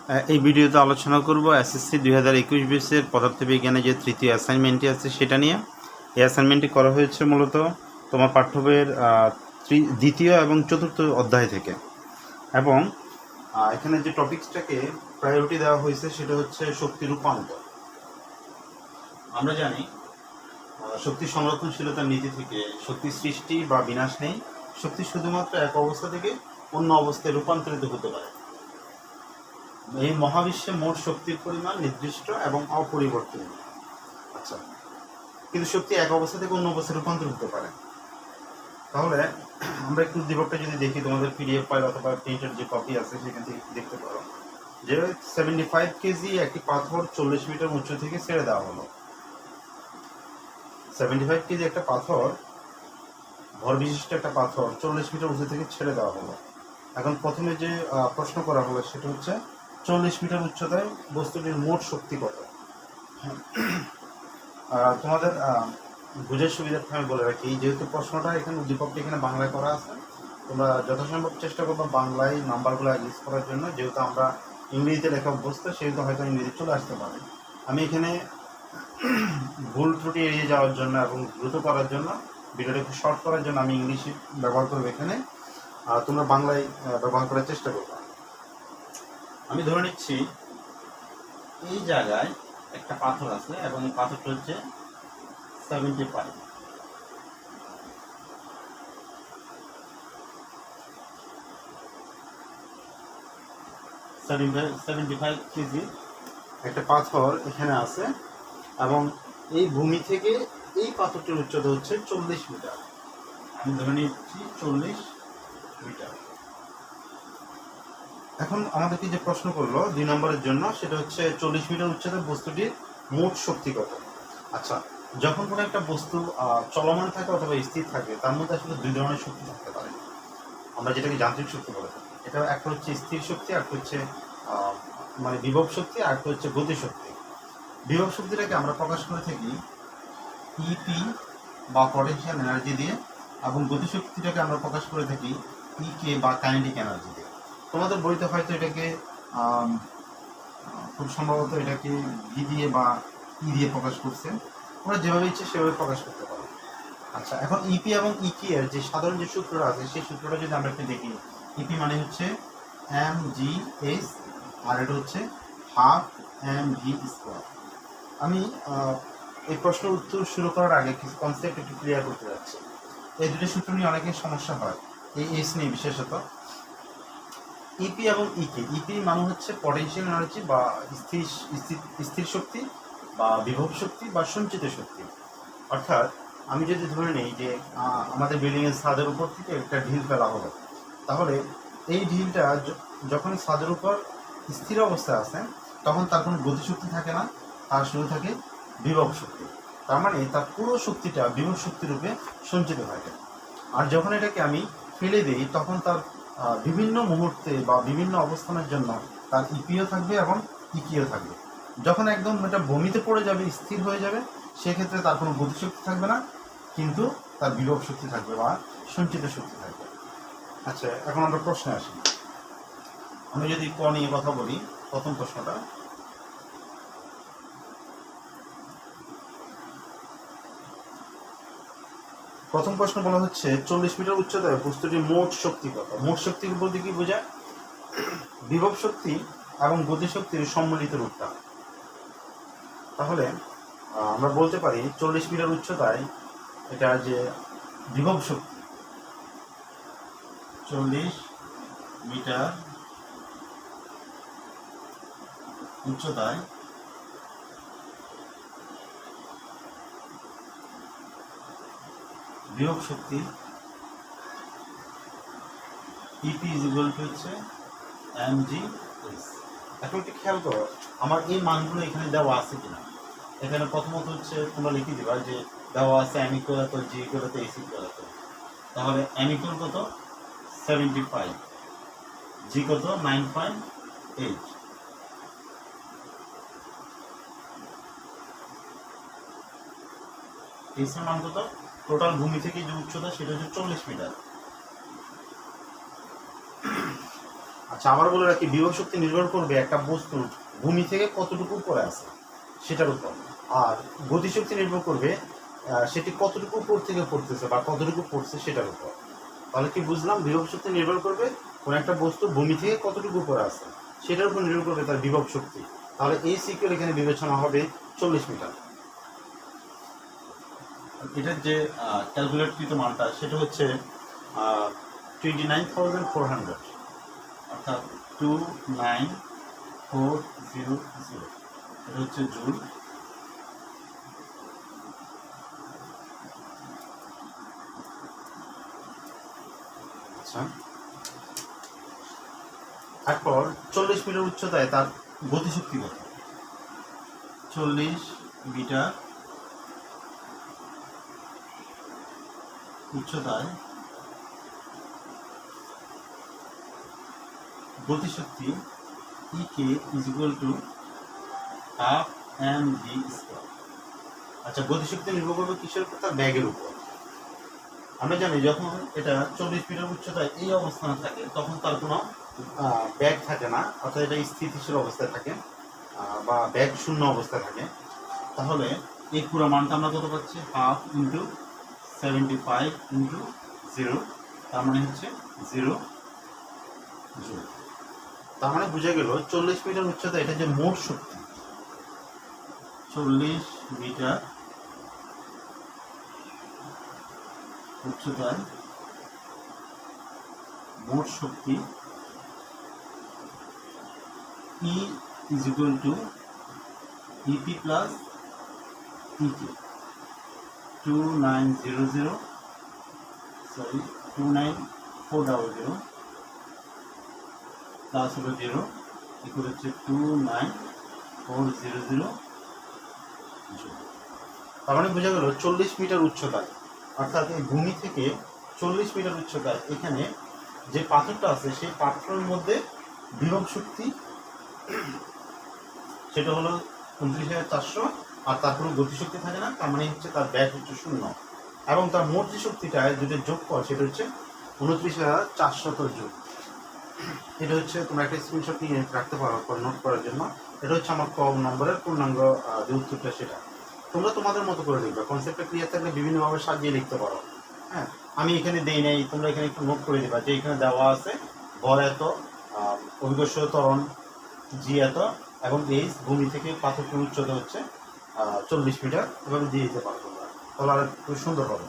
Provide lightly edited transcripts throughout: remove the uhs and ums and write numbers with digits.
এই ভিডিওতে আলোচনা করব এসএসসি 2021 বেসের পদার্থবিজ্ঞানে যে তৃতীয় অ্যাসাইনমেন্টটি আছে সেটা নিয়ে। এই অ্যাসাইনমেন্টটি করা হয়েছে মূলত তোমার পাঠ্য বইয়ের দ্বিতীয় এবং চতুর্থ অধ্যায় থেকে, এবং এখানে যে টপিকসটাকে প্রায়োরিটি দেওয়া হয়েছে সেটা হচ্ছে শক্তি রূপান্তর। আমরা জানি শক্তি সংরক্ষণশীলতার নীতি থেকে শক্তি সৃষ্টি বা বিনাশ নেই, শক্তি শুধুমাত্র এক অবস্থা থেকে অন্য অবস্থায় রূপান্তরিত হতে পারে। এই মহাবিশ্বে মোট শক্তির পরিমাণ নির্দিষ্ট এবং অপরিবর্তনীয়। আচ্ছা, কিন্তু শক্তি এক অবস্থা থেকে অন্য অবস্থায় রূপান্তর হতে পারে। তাহলে আমরা একটু উদ্দীপকটা যদি দেখি, তোমাদের পিডিএফ ফাইল অথবা প্রিন্টের যে কপি আছে সেখান থেকে দেখতে পারো যে 75 কেজি একটি পাথর 40 মিটার উঁচু থেকে ছেড়ে দেওয়া হলো। 75 কেজি একটা পাথর, ভর বিশিষ্ট একটা পাথর 40 মিটার উঁচু থেকে ছেড়ে দেওয়া হলো। এখন প্রথমে যে প্রশ্ন করা হলো সেটা হচ্ছে 40 মিটার উচ্চতায় বস্তুটির মোট শক্তি কত। তোমাদের বুঝার সুবিধার্থে আমি বলে রাখি, যেহেতু প্রশ্নটা এখানে উদ্দীপকটি এখানে বাংলায় করা আছে, তোমরা যথাসম্ভব চেষ্টা করবো বাংলায় নাম্বারগুলো ইউজ করার জন্য। যেহেতু আমরা ইংরেজিতে লেখা অভ্যস্ত, সেহেতু হয়তো ইংরেজি চলে আসতে পারে। আমি এখানে ভুল ত্রুটি এড়িয়ে যাওয়ার জন্য এবং দ্রুত করার জন্য, ভিডিওটা একটু শর্ট করার জন্য আমি ইংলিশ ব্যবহার করবো এখানে, তোমরা বাংলায় ব্যবহার করার চেষ্টা করবে। আমি ধরে নিচ্ছি এই জায়গায় একটা পাথর আছে এবং এই পাথরটা হচ্ছে 75 কেজি একটা পাথর এখানে আছে, এবং এই ভূমি থেকে এই পাথরটির উচ্চতা হচ্ছে 40 মিটার। আমি ধরে নিচ্ছি 40 মিটার। এখন আমাদেরকে যে প্রশ্ন করলো 2 নম্বরের জন্য, সেটা হচ্ছে 40 মিটার উচ্চতায় বস্তুটির মোট শক্তি কত। আচ্ছা, যখন কোনো একটা বস্তু চলমান থাকে অথবা স্থির থাকে, তার মধ্যে আসলে 2 ধরনের শক্তি থাকতে পারে। আমরা যেটাকে যান্ত্রিক শক্তি বলে থাকি। এটা একটা হচ্ছে স্থির শক্তি, একটা হচ্ছে মানে বিভব শক্তি, আর একটা হচ্ছে গতি শক্তি। বিভব শক্তিটাকে আমরা প্রকাশ করে থাকি ইপি বা পটেনশিয়াল এনার্জি দিয়ে, এবং গতিশক্তিটাকে আমরা প্রকাশ করে থাকি ইকে বা কাইনেটিক এনার্জি দিয়ে। তোমাদের বইতে হয়তো এটাকে খুব সম্ভবত এটাকে ভি দিয়ে বা ই দিয়ে প্রকাশ করছে। ওরা যেভাবে ইচ্ছে সেভাবে প্রকাশ করতে পারে। আচ্ছা, এখন ইপি এবং ইকি এর যে সাধারণ যে সূত্রটা আছে, সেই সূত্রটা যদি আমরা একটু দেখি, ইপি মানে হচ্ছে mg/s, আর এটা হচ্ছে হাফ mv²। আমি এই প্রশ্নের উত্তর শুরু করার আগে কিছু কনসেপ্ট একটু ক্লিয়ার করতে যাচ্ছি। এই দুটো সূত্র নিয়ে অনেকের সমস্যা হয়, এই এস নিয়ে বিশেষত। ইপি এবং ইকে, ইপি মানে হচ্ছে পটেনশিয়াল এনার্জি বা স্থির শক্তি বা বিভব শক্তি বা সঞ্চিত শক্তি। অর্থাৎ আমি যদি ধরে নিই যে আমাদের বিল্ডিংয়ের ছাদের উপর থেকে একটা ঢিল ফেলা হলো, তাহলে এই ঢিলটা যখন ছাদের উপর স্থির অবস্থায় আছে, তখন তার কোনো গতিশক্তি থাকে না, তার শুরু থাকে বিভব শক্তি। তার মানে তার পুরো শক্তিটা বিভব শক্তি রূপে সঞ্চিত থাকে। আর যখন এটাকে আমি ফেলে দিই, তখন তার বিভিন্ন মুহূর্তে বা বিভিন্ন অবস্থানের জন্য তার ইপিও থাকবে এবং ইকিও থাকবে। যখন একদম এটা ভূমিতে পড়ে যাবে, স্থির হয়ে যাবে, সেক্ষেত্রে তার কোনো গতিশক্তি থাকবে না, কিন্তু তার বিভব শক্তি থাকবে বা সঞ্চিত শক্তি থাকবে। আচ্ছা, এখন আমরা প্রশ্নে আসি। আমি যদি ক নিয়ে কথা বলি, প্রথম প্রশ্নটা, প্রথম প্রশ্ন বলা হচ্ছে 40 মিটার উচ্চতায় বস্তুটির মোট শক্তি কত। মোট শক্তি বলতে কি বোঝায়? বিভব শক্তি এবং গতিশক্তির সম্মিলিত রূপটা। তাহলে আমরা বলতে পারি 40 মিটার উচ্চতায় এটা যে বিভব শক্তি, 40 মিটার উচ্চতায় বিভব শক্তি ইপি ইজ ইকুয়াল টু হচ্ছে mg/s। এখন একটু খেয়াল করো, আমার এই মানগুলো এখানে দেওয়া আছে কিনা। এখানে প্রথমত হচ্ছে তোমরা লিখে দিবা যে দেওয়া আছে m ইকুয়াল এত, g ইকুয়াল এত, s ইকুয়াল এত। তাহলে m ইকুয়াল কত? 75, g কত? 9.8, s এর মান কত? টোটাল ভূমি থেকে যে উচ্চতা সেটা হচ্ছে 40 মিটার। আচ্ছা, আবার বলে রাখি, বিভব শক্তি নির্ভর করবে একটা বস্তুর ভূমি থেকে কতটুকু উপরে আছে সেটার উপর, আর গতিশক্তি নির্ভর করবে সেটি কতটুকু উপর থেকে পড়তেছে বা কতটুকু পড়ছে সেটার উপর। তাহলে কি বুঝলাম, বিভব শক্তি নির্ভর করবে কোন একটা বস্তু ভূমি থেকে কতটুকু উপরে আছে সেটার উপর নির্ভর করবে তার বিভব শক্তি। তাহলে এই সিকিউর এখানে বিবেচনা হবে 40 মিটার। এটার যে ক্যালকুলেটকৃত মানটা সেটা হচ্ছে 29,400, অর্থাৎ 29400, এটা হচ্ছে জুল। আচ্ছা, তারপর 40 মিটার উচ্চতায় তার গতিশক্তি কত? 40 মিটার উচ্চতায় গতিশক্তি EK is equal to half mv square। আচ্ছা, গতিশক্তি নির্ভর করবে কিসের উপর? তার ব্যাগের উপর। আমরা জানি যখন এটা 40 মিটার উচ্চতায় এই অবস্থানে থাকে তখন তার কোনো ব্যাগ থাকে না, অর্থাৎ এটা স্থিতিশীল অবস্থায় থাকে বা ব্যাগ শূন্য অবস্থায় থাকে। তাহলে এই পুরো মানটা আমরা কত পাচ্ছি? হাফ ইন্টু 75 ইন্টু 0, তার মানে হচ্ছে 0 জুল। তার মানে বোঝা গেল 40 মিটার উচ্চতা এটা যে মোট শক্তি, 40 মিটার উচ্চতায় মোট শক্তি E is equal to EP plus EK, 29400 plus হলো 0 ইকুয়াল হচ্ছে 29400 জুল। তার মানে বোঝা গেল 40 মিটার উচ্চতায়, অর্থাৎ এই ভূমি থেকে 40 মিটার উচ্চতায় এখানে যে পাথরটা আছে সেই পাথরের মধ্যে বিভব শক্তি সেটা হলো 29,400, আর তার কোনো গতিশক্তি থাকে না, তার মানে হচ্ছে তার ব্যাগ হচ্ছে 0, এবং তার মোট যে শক্তিটা যদি যোগ কর সেটা হচ্ছে 29,400 জুল। এটা হচ্ছে তোমরা একটা স্ক্রিনশট নিয়ে রাখতে পারো নোট করার জন্য। এটা হচ্ছে আমার কম নম্বরের পূর্ণাঙ্গ যে উত্তরটা সেটা তোমরা তোমাদের মতো করে লিখবে। কনসেপ্টটা ক্লিয়ার থাকলে বিভিন্নভাবে সাজিয়ে লিখতে পারো। হ্যাঁ, আমি এখানে দেই নাই, তোমরা এখানে একটু নোট করে দিবা যে এখানে দেওয়া আছে ভর এত, অভিকর্ষ ত্বরণ জি এত, এবং এই ভূমি থেকে পাথরটির উচ্চতা হচ্ছে 40 মিটার, এভাবে দিয়ে দিতে পারো তোমরা, তাহলে আর খুব সুন্দর হবে।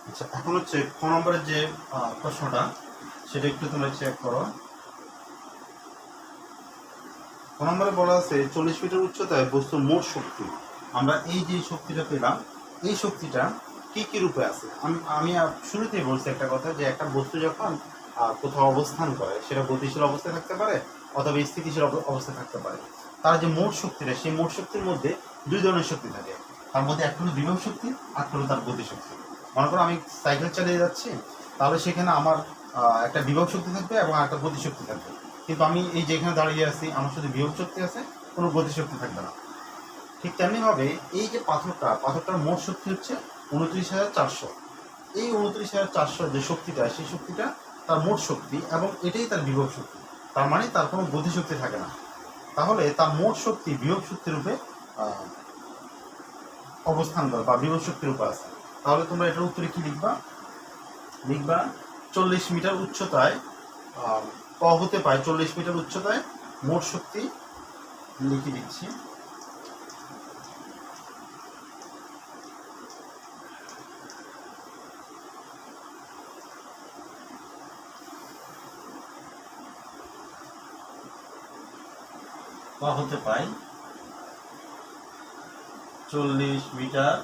আচ্ছা, এখন হচ্ছে খ নম্বরের যে প্রশ্নটা সেটা একটু তোমরা চেক করো। খ নম্বরে বলা আছে 40 মিটার উচ্চতায় বস্তুর মোট শক্তি। আমরা এই যে শক্তিটা পেলাম এই শক্তিটা কি কি রূপে আছে? আমি শুরুতেই বলছি একটা কথা, যে একটা বস্তু যখন কোথাও অবস্থান করে সেটা গতিশীল অবস্থায় থাকতে পারে অথবা স্থিতিশীল অবস্থায় থাকতে পারে। তার যে মোট শক্তিটা, সেই মোট শক্তির মধ্যে দুই ধরনের শক্তি থাকে। তার মধ্যে একটা হলো বিভব শক্তি, আর হলো তার গতিশক্তি। মনে করো আমি সাইকেল চালিয়ে যাচ্ছি, তাহলে সেখানে আমার একটা বিভব শক্তি থাকবে এবং একটা গতিশক্তি থাকবে। কিন্তু আমি এই যে এখানে দাঁড়িয়ে আছি, আমার শুধু বিভব শক্তি আছে, কোনো গতিশক্তি থাকবে না। ঠিক তেমনিভাবে এই যে পাথরটার মোট শক্তি হচ্ছে 29,400। এই 29,400 যে শক্তিটা, সেই শক্তিটা তার মোট শক্তি এবং এটাই তার বিভব শক্তি। তার মানে তার কোনো গতিশক্তি থাকে না। তাহলে তার মোট শক্তি বিভব শক্তির রূপে অবস্থান করে বা বিভব শক্তির রূপে আছে। তাহলে তোমরা এটার উত্তরে কি লিখবা? 40 মিটার উচ্চতায় ক হতে পায় 40 মিটার উচ্চতায় মোট শক্তি, লিখে দিচ্ছি। হতে পায় 40 মিটার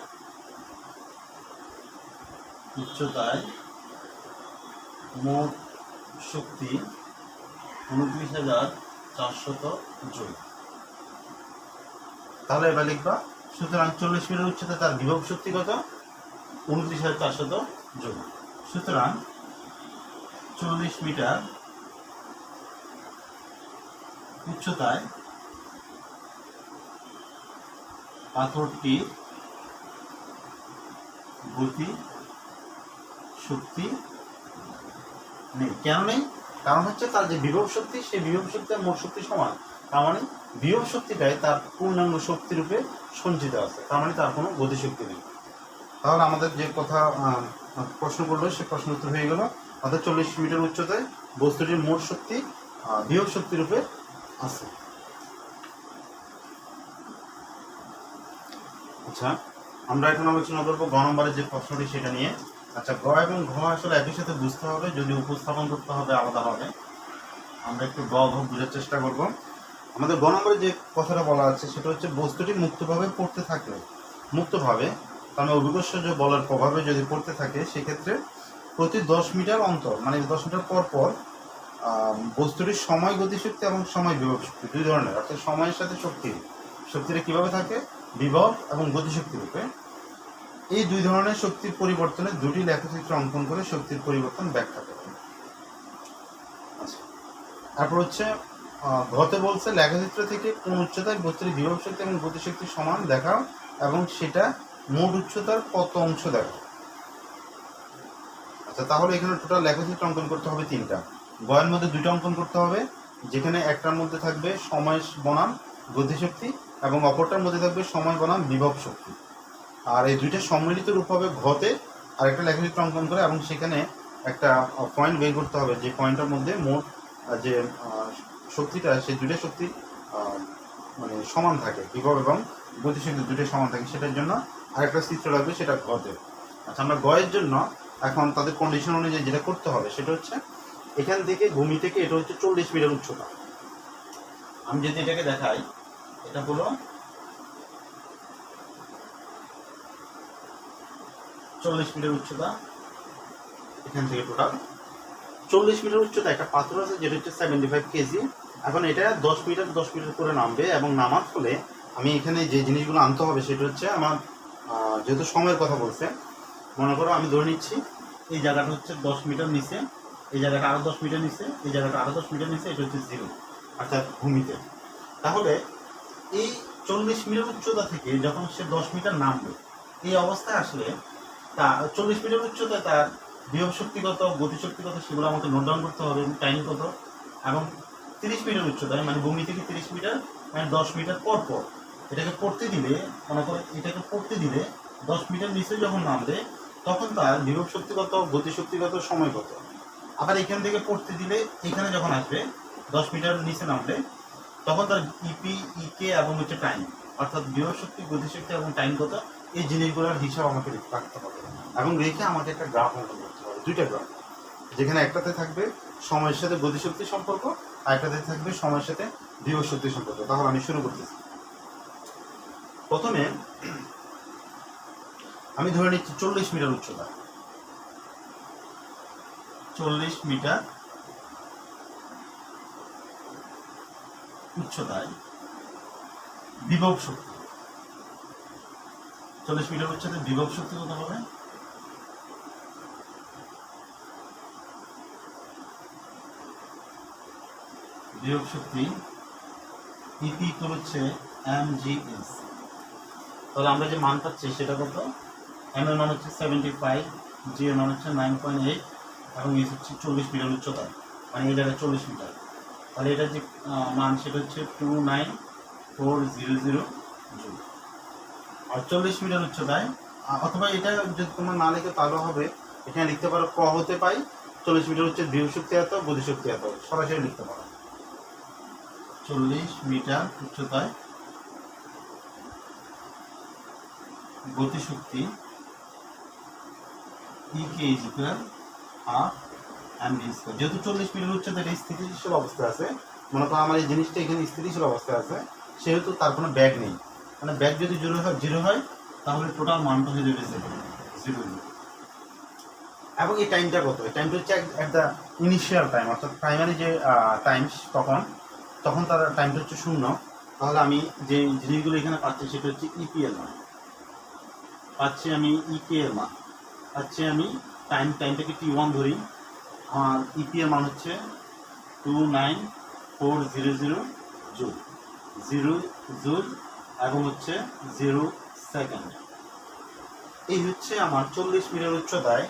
উচ্চতায় মোট শক্তি 29,400 জুল। তাহলে এবার লিখবা, সুতরাং 40 মিটার উচ্চতায় তার বিভব শক্তি কত? 29,400 জুল। সুতরাং 40 মিটার উচ্চতায় পাথরটির গতি শক্তি নেই। কেন নেই? কারণ হচ্ছে তার যে বিভব শক্তি, সেই বিভব শক্তি আর মোট শক্তি সমান। তার মানে বিভব শক্তিটাই তার পূর্ণাঙ্গ শক্তি রূপে সঞ্চিত আছে, তার মানে তার কোনো গতিশক্তি নেই। তাহলে আমাদের যে কথা প্রশ্ন করলো সে প্রশ্ন উত্তর হয়ে গেল। অর্থাৎ 40 মিটার উচ্চতায় বস্তুটির মোট শক্তি বিভব শক্তি রূপে আছে। আচ্ছা, আমরা এখন আলোচনা করবো গ নম্বরের যে প্রশ্নটি সেটা নিয়ে। আচ্ছা, গ এবং ঘ আসলে একই সাথে বুঝতে হবে, যদি উপস্থাপন করতে হবে আলাদা হবে। আমরা একটু গ ঘ বোঝার চেষ্টা করব। আমাদের গ নম্বরে যে কথাটা বলা আছে সেটা হচ্ছে বস্তুটি মুক্তভাবে পড়তে থাকলে, মুক্তভাবে কারণ অভিকর্ষজ বলের প্রভাবে যদি পড়তে থাকে, সেক্ষেত্রে প্রতি 10 মিটার অন্তর, মানে 10 মিটার পর পর বস্তুটির সময় গতিশক্তি এবং সময় বিভব শক্তি দুই ধরনের, অর্থাৎ সময়ের সাথে শক্তিটা কিভাবে থাকে, বিভব এবং গতিশক্তি রূপে। এই দুই ধরনের শক্তির পরিবর্তনে দুটি লেখচিত্র অঙ্কন করে শক্তির পরিবর্তন ব্যাখ্যা করবে। আচ্ছা, তারপর হচ্ছে ঘতে বলছে লেখচিত্র থেকে কোন উচ্চতায় বস্তুর বিভব শক্তি এবং গতিশক্তি সমান দেখাও এবং সেটা মোট উচ্চতার কত অংশ দেখাও। আচ্ছা, তাহলে এখানে টোটাল লেখচিত্র অঙ্কন করতে হবে 3টা। গয়ের মধ্যে 2টা অঙ্কন করতে হবে, যেখানে একটার মধ্যে থাকবে সময় বনাম গতিশক্তি এবং অপরটার মধ্যে থাকবে সময় বনাম বিভব শক্তি। আর এই দুইটা সম্মিলিত রূপ হবে ঘতে আরেকটা লেখচিত্র অঙ্কন করে, এবং সেখানে একটা পয়েন্ট বের করতে হবে যে পয়েন্টের মধ্যে মোট যে শক্তিটা, সেই দুইটা শক্তি মানে সমান থাকে, বিভব এবং গতিশক্তি দুটোই সমান থাকে, সেটার জন্য আরেকটা চিত্র লাগবে, সেটা ঘতে। আচ্ছা, আমরা গয়ের জন্য এখন তাদের কন্ডিশন অনুযায়ী যেটা করতে হবে সেটা হচ্ছে এখান থেকে ভূমি থেকে এটা হচ্ছে 40 মিটার উচ্চতা। আমি যদি এটাকে দেখাই, এটা হলো 40 মিটার উচ্চতা। এখান থেকে টোটাল 40 মিটার উচ্চতা একটা পাথর আছে যেটা হচ্ছে 75 কেজি। এখন এটা 10 মিটার করে নামবে, এবং নামার ফলে আমি এখানে যে জিনিসগুলো আনতে হবে সেটা হচ্ছে আমার যেহেতু সময়ের কথা বলছে, মনে করো আমি ধরে নিচ্ছি এই জায়গাটা হচ্ছে 10 মিটার নিচে, এই জায়গাটা আরো 10 মিটার নিচে, এই জায়গাটা আরো 10 মিটার নিচে, এটা হচ্ছে 0 অর্থাৎ ভূমিতে। তাহলে এই 40 মিটার উচ্চতা থেকে যখন সে 10 মিটার নামবে, এই অবস্থায় আসলে তা 40 মিটার উচ্চতায় তার বিভব শক্তিগত গতিশক্তিগত সেগুলো আমাকে নোট ডাউন করতে হবে, টাইম কত, এবং 30 মিটার উচ্চতায় মানে ভূমি থেকে 30 মিটার মানে 10 মিটার পর পর এটাকে পড়তে দিলে, মনে করো এটাকে পড়তে দিলে 10 মিটার নিচে যখন নামবে তখন তার বিভব শক্তিগত গতিশক্তিগত সময় কত। আবার এখান থেকে পড়তে দিলে এখানে যখন আসবে 10 মিটার নিচে নামলে তখন তার ইপি, ইকে এবং হচ্ছে টাইম, অর্থাৎ বিভব শক্তি, গতিশক্তি এবং টাইম কত, এই জিনিসগুলোর হিসাব আমাকে রাখতে হবে, এবং রেখে আমাকে একটা গ্রাফ অঙ্কন করতে হবে, 2টা গ্রাফ, যেখানে একটাতে থাকবে সময়ের সাথে গতিশক্তির সম্পর্ক আর একটাতে থাকবে সময়ের সাথে বিভব শক্তির সম্পর্ক। তাহলে আমি শুরু করতেছি। প্রথমে আমি ধরে নিচ্ছি 40 মিটার উচ্চতা, 40 মিটার উচ্চতায় বিভব শক্তি, 40 মিটার উচ্চতায় বিভব শক্তি কত হবে? বিভব শক্তি ইপি হচ্ছে mgs। তাহলে আমরা যে মান পাচ্ছি সেটা কত? m এর মান হচ্ছে 75, g এর মান হচ্ছে 9.8 এবং এস হচ্ছে 40 মিটার উচ্চতা, মানে এই জায়গায় 40 মিটার। তাহলে এটা যে মান সেটা হচ্ছে 29400 জুল। আর 40 মিটার উচ্চতায়, অথবা এটা যদি তোমরা না লিখে তাহলে হবে এখানে লিখতে পারো ক হতে পাই 40 মিটার হচ্ছে বিভব শক্তি এত, গতিশক্তি এত, সরাসরি লিখতে পারো। 40 মিটার উচ্চতায় গতিশক্তি E K is equal half M V square. যেহেতু 40 মিটার উচ্চতায় স্থিতিশীল অবস্থায় আছে, মনে করো আমার এই জিনিসটা এখানে স্থিতিশীল অবস্থায় আছে, সেহেতু তার কোনো ব্যাগ নেই, মানে ব্যাগ যদি জিরো হয় তাহলে টোটাল মানটা হয়ে যাবে 0। এবং এই টাইমটা কত? এই টাইমটা হচ্ছে অ্যাট দ্য ইনিশিয়াল টাইম, অর্থাৎ প্রাইমারি যে টাইম তখন তার টাইমটা হচ্ছে 0। তাহলে আমি যে জিনিসগুলো এখানে পাচ্ছি সেটা হচ্ছে ইপি এর মান পাচ্ছি, আমি ইকে এর মান পাচ্ছি, আমি টাইমটাকে T1 ধরি, আমার ইপি এর মান হচ্ছে 29400 জুল, 0 জুল এবং হচ্ছে 0 সেকেন্ড। এই হচ্ছে আমার 40 মিটার উচ্চতায়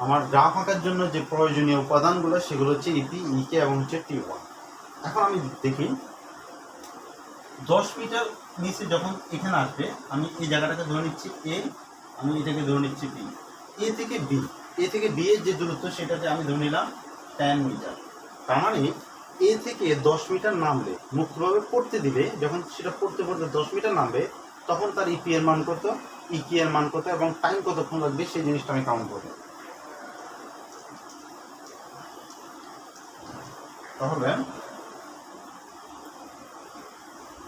আমার গ্রাফ আঁকার জন্য যে প্রয়োজনীয় উপাদানগুলো সেগুলো হচ্ছে ইপি, ইকে এবং হচ্ছে টি1। এখন আমি দেখি 10 মিটার নিচে যখন এখানে আসবে আমি এই জায়গাটাকে ধরে নিচ্ছি এ, আমি এটাকে ধরে নিচ্ছি বি। এ থেকে বি এর যে দূরত্ব সেটাতে আমি ধরে নিলাম 10 মিটার। তার মানে এ থেকে 10 মিটার নামলে, মুক্তভাবে পড়তে দিলে, যখন সেটা পড়তে 10 মিটার নামবে তখন তার ইপি এর মান কত, ইকি এর মান কত এবং টাইম কতক্ষণ লাগবে সেই জিনিসটা আমি কাউন্ট করবো। তাহলে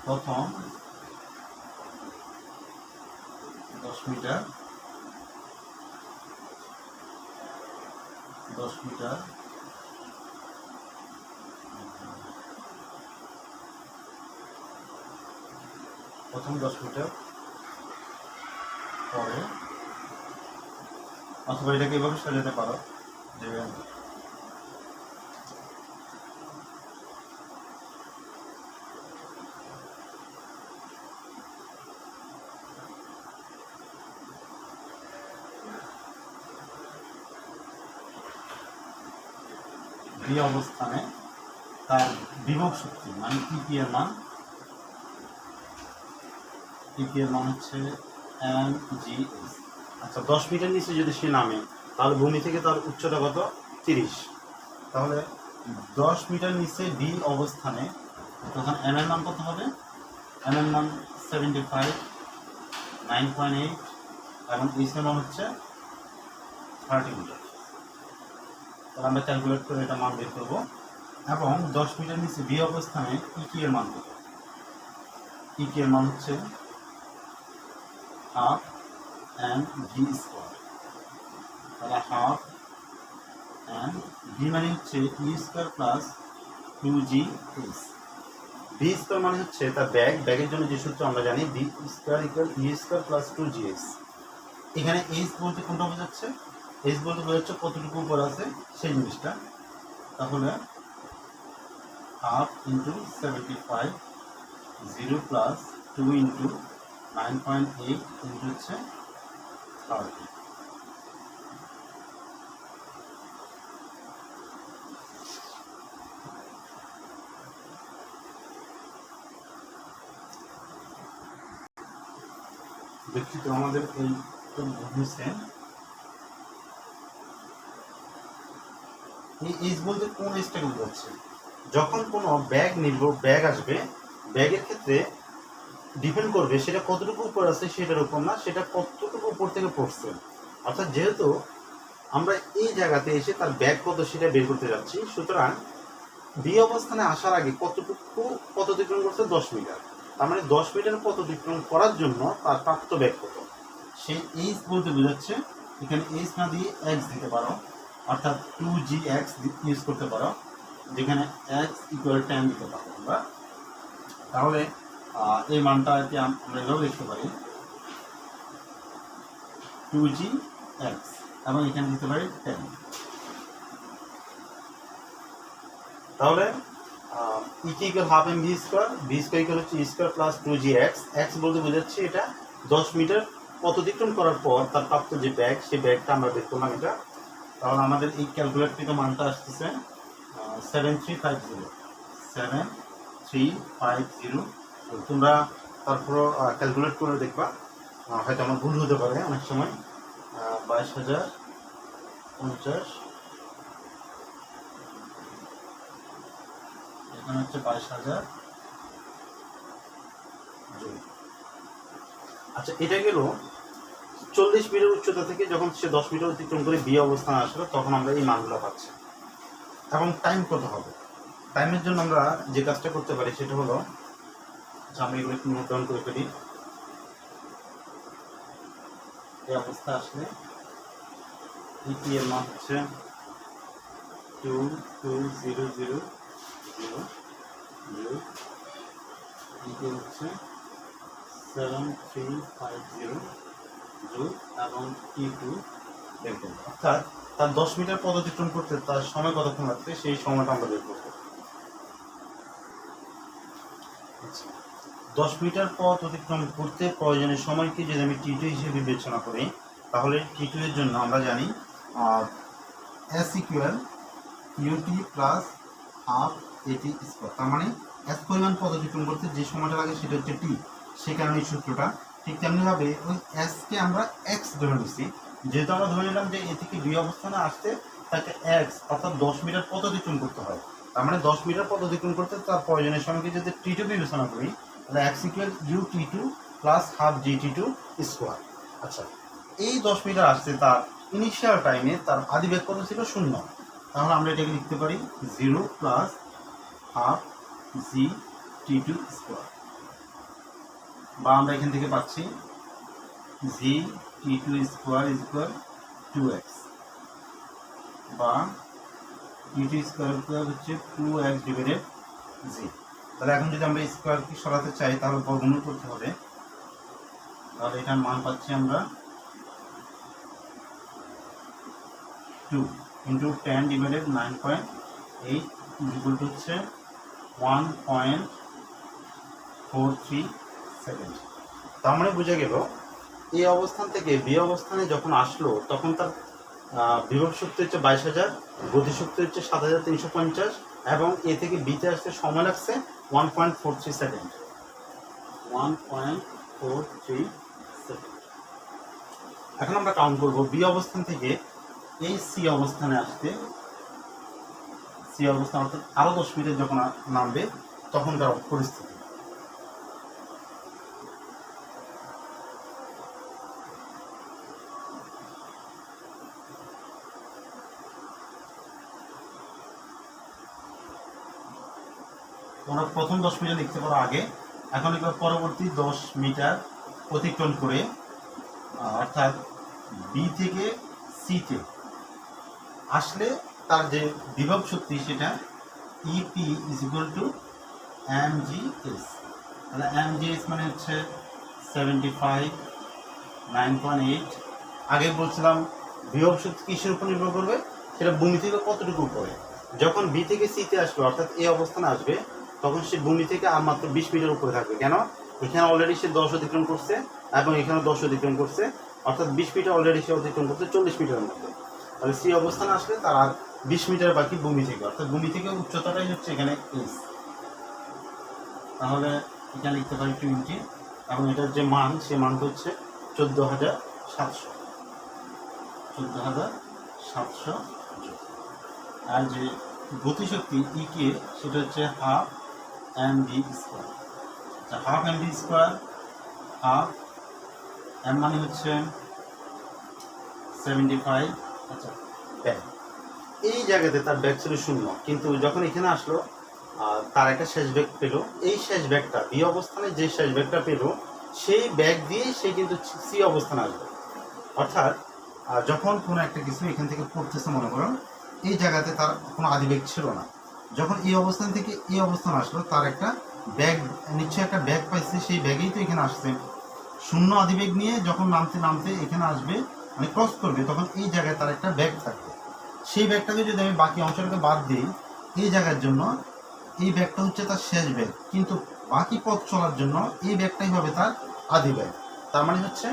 প্রথম 10 মিটার প্রথম 10 মিটার পরে, অথবা এটাকে এভাবে সাজাতে পারো যে বি অবস্থানে তার বিভব শক্তি মানে ইপি এর মান হচ্ছে mgs। আচ্ছা 10 মিটার নিচে যদি সে নামে তাহলে ভূমি থেকে তার উচ্চতা কত, 30। তাহলে 10 মিটার নিচে বি অবস্থানে তখন এম এর মান কত হবে, এম এর মান 75, 9.8 এবং এইচ এর মান হচ্ছে 30 মিটার। তাহলে আমরা ক্যালকুলেট করে এটা মান বের করবো। এবং 10 মিটার নিচে বি অবস্থানে ইকি এর মান কত, ইকি এর মান হচ্ছে হাফ এম ভি স্কোয়ার। তাহলে হাফ এম ভি মানে হচ্ছে ই স্কোয়ার প্লাস 2জি এস। বি স্কোয়ার মানে হচ্ছে তার ব্যাগের জন্য যে সূত্র আমরা জানি, V square equal E square plus 2gs। এখানে এইচ বলতে কোনটা বোঝাচ্ছে, এইচ বলতে বোঝাচ্ছে কতটুকু উপর আছে সেই জিনিসটা। তাহলে half into 75, 0 plus 2 into 9.8 into হচ্ছে 30। দুঃখিত, আমাদের এই বুঝছে এই এইচ বলতে কোন এইচটাকে বোঝাচ্ছে, যখন কোনো ব্যাগ আসবে, ব্যাগের ক্ষেত্রে ডিপেন্ড করবে সেটা কতটুকু উপর আছে সেটার উপর না, সেটা কতটুকু উপর থেকে পড়ছে। অর্থাৎ যেহেতু আমরা এই জায়গাতে এসে তার ব্যাগ কত সেটা বের করতে যাচ্ছি, সুতরাং বি অবস্থানে আসার আগে কত অতিক্রম করছে, 10 মিটার। তার মানে 10 মিটার পথ অতিক্রম করার জন্য তার প্রাপ্ত ব্যাগ কত, সেই এইচ বলতে বোঝাচ্ছে। এখানে এইচ না দিয়ে এক্স দিতে পারো, অর্থাৎ 2gx ইউজ করতে পারো, যেখানে x ইকুয়াল 10 দিতে পারো আমরা। তাহলে এই মানটা আর কি আমরা এভাবে লিখতে পারি 2gx এবং এখানে দিতে পারি 10। তাহলে E K equal half M V square, V square equal হচ্ছে E square plus 2gx। X বলতে বোঝাচ্ছে এটা 10 মিটার পথ অতিক্রম করার পর তার প্রাপ্ত যে ব্যাগ, সেই ব্যাগটা আমরা বের করলাম এটা। তাহলে আমাদের এই ক্যালকুলেট থেকে মানটা আসতেছে 7350। তোমরা তারপর ক্যালকুলেট করে দেখবা, হয়তো আমার ভুল হতে পারে অনেক সময়। 22,050, এখানে হচ্ছে 22,000 জুল। আচ্ছা এটা গেল 40 মিটার উচ্চতা থেকে যখন সে 10 মিটার অতিক্রম করে বি অবস্থানে আসলো তখন আমরা এই মানগুলো পাচ্ছি। এবং টাইম কত হবে, টাইমের জন্য আমরা যে কাজটা করতে পারি সেটা হলো, আমি এগুলো একটু নোট ডাউন করে ফেলি। এই অবস্থা আসলে ইপি এর মান হচ্ছে 22000, ইপি হচ্ছে 7350 জুল এবং T2 দেখবেন। অর্থাৎ তার 10 মিটার পথ অতিক্রম করতে তার সময় কতক্ষণ লাগছে সেই সময়টা আমরা বের করব। 10 মিটার পথ অতিক্রম করতে প্রয়োজনীয় সময়কে যদি আমি T2 হিসেবে বিবেচনা করি, তাহলে T2 এর জন্য আমরা জানি S equal U T plus half A T square. তার মানে এস পরিমাণ পথ অতিক্রম করতে যে সময়টা লাগে সেটা হচ্ছে টি, সেই কারণে এই সূত্রটা। ঠিক তেমনিভাবে ওই এসকে আমরা এক্স ধরে নিচ্ছি, যেহেতু আমরা ধরে নিলাম যে এ থেকে বি অবস্থানে আসতে তাকে এক্স অর্থাৎ 10 মিটার পথ অতিক্রম করতে হয়। তার মানে 10 মিটার পথ অতিক্রম করতে তার প্রয়োজনের সঙ্গে যদি টি টু বিবেচনা করি তাহলে X equal U T two plus half G T two square. আচ্ছা, এই 10 মিটার আসতে তার ইনিশিয়াল টাইমে তার আদিবেগ কত ছিল? 0। তাহলে আমরা এটাকে লিখতে পারি 0 plus half G T two square, বা আমরা এখান থেকে পাচ্ছি G T two square is equal 2x, বা টি টু স্কোয়ার ইকুয়াল হচ্ছে 2x ডিভাইডেড জি। তাহলে এখন যদি আমরা স্কোয়ার কি সরাতে চাই তাহলে বর্গমূল করতে হবে। তাহলে এটার মান পাচ্ছি আমরা 2 ইন্টু 10 ডিভাইডেড 9.8 ইকুয়াল টু হচ্ছে 1.43 তার মানে বোঝা গেল এই অবস্থান থেকে বি অবস্থানে যখন আসলো তখন তার বিভব শক্তি হচ্ছে 22,000, গতিশক্তি হচ্ছে 7,350, এবং এ থেকে বিতে আসতে সময় লাগছে 1.43 সেকেন্ড। 1.43 সেকেন্ড। এখন আমরা কাউন্ট করবো বি অবস্থান থেকে এই সি অবস্থানে আসতে, সি অবস্থান অর্থাৎ আরো 10 মিটার যখন নামবে তখনকার পরিস্থিতি। তোমরা প্রথম 10 মিটার লিখতে পারো আগে, এখন এবার পরবর্তী 10 মিটার অতিক্রম করে অর্থাৎ বি থেকে সিতে আসলে তার যে বিভব শক্তি সেটা EP is equal to MGS. তাহলে এমজিএস মানে হচ্ছে 75 9.8। আগে বলছিলাম বিভব শক্তি কিসের উপর নির্ভর করবে? সেটা ভূমি থেকে কতটুকু উপরে। যখন বি থেকে সিতে আসবে অর্থাৎ এই অবস্থানে আসবে তখন সে ভূমি থেকে আর মাত্র 20 মিটার উপরে থাকবে। কেন? এখানে অলরেডি সে 10 অতিক্রম করছে এবং এখানে 10 অতিক্রম করছে, অর্থাৎ 20 মিটার অলরেডি সে অতিক্রম করছে 40 মিটারের মধ্যে। তাহলে সি অবস্থানে আসলে তার আর 20 মিটার বাকি ভূমি থেকে, অর্থাৎ ভূমি থেকে উচ্চতাটাই হচ্ছে এখানে এস। তাহলে এখানে লিখতে পারি 20 এবং এটার যে মান সে মানটা হচ্ছে 14,700। 14,700। আর যে গতিশক্তি ইকে সেটা হচ্ছে হাফ এম ভি স্কোয়ার। আচ্ছা, half M V square, half M মানে হচ্ছে 75। আচ্ছা, ব্যাগ এই জায়গাতে তার ব্যাগ ছিল 0, কিন্তু যখন এখানে আসলো তার একটা শেষ ব্যাগ পেল। এই শেষ ব্যাগটা বি অবস্থানে যে শেষ ব্যাগটা পেল সেই ব্যাগ দিয়ে সে কিন্তু সি অবস্থানে আসবে। অর্থাৎ যখন কোনো একটা কিছু এখান থেকে পড়তেছে, মনে করুন এই জায়গাতে তার কোনো আদিবেগ ছিল না, যখন এই অবস্থান থেকে এই অবস্থান আসলো তার একটা ব্যাগ, নিশ্চয়ই একটা ব্যাগ পাইছে, সেই ব্যাগেই তো এখানে আসছে। 0 আদিবেগ নিয়ে যখন নামতে নামতে এখানে আসবে মানে ক্রস করবে তখন এই জায়গায় তার একটা ব্যাগ থাকবে। সেই ব্যাগটাকে যদি আমি বাকি অংশটাকে বাদ দিই, এই জায়গার জন্য এই ব্যাগটা হচ্ছে তার শেষ ব্যাগ, কিন্তু বাকি পথ চলার জন্য এই ব্যাগটাই হবে তার আদি ব্যাগ। তার মানে হচ্ছে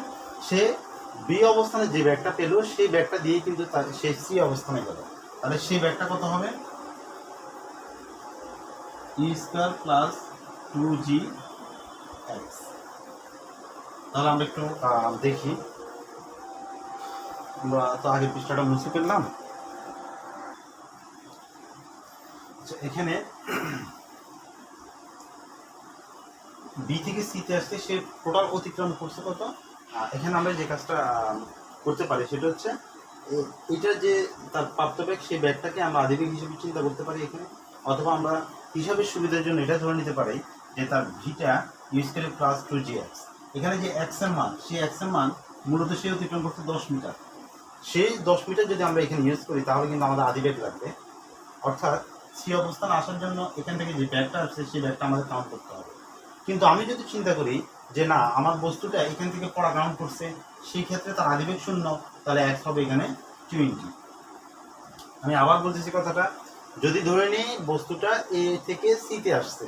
সে বি অবস্থানে যে ব্যাগটা পেল সেই ব্যাগটা দিয়ে কিন্তু সে সি অবস্থানে গেল। তাহলে সেই ব্যাগটা কত হবে? ই স্কয়ার প্লাস 2জি এক্স। তাহলে আমরা একটু দেখি, আমরা তো আগের পৃষ্ঠাটা মুছে ফেললাম। এখানে বি থেকে সিতে আসতে সে টোটাল অতিক্রম করছে কত? এখানে আমরা যে কাজটা করতে পারি সেটা হচ্ছে এটা যে তার প্রাপ্ত ব্যাগ সেই ব্যাগটাকে আমরা আদিবেগ হিসেবে চিন্তা করতে পারি এখানে, অথবা আমরা হিসাবের সুবিধার জন্য এটা ধরে নিতে পারি যে তার ভিটা ইউ স্কয়ার প্লাস 2gx। এখানে যে এক্স এর মান, সেই এক্স এর মান মূলত সে অতিক্রম করতে 10 মিটার। সেই 10 মিটার যদি আমরা এখানে ইউজ করি তাহলে কিন্তু আমাদের আদিবেগ লাগবে। অর্থাৎ সি অবস্থানে আসার জন্য এখান থেকে যে ব্যাগটা আসছে সেই ব্যাগটা আমাদের কাউন্ট করতে হবে। কিন্তু আমি যদি চিন্তা করি যে না, আমার বস্তুটা এখান থেকে পড়া কাউন্ট করছে, সেই ক্ষেত্রে তার আদিবেগ 0, তাহলে এক্স হবে এখানে 20। আমি আবার বলতেছি কথাটা, যদি ধরে নিই বস্তুটা এ থেকে সিতে আসছে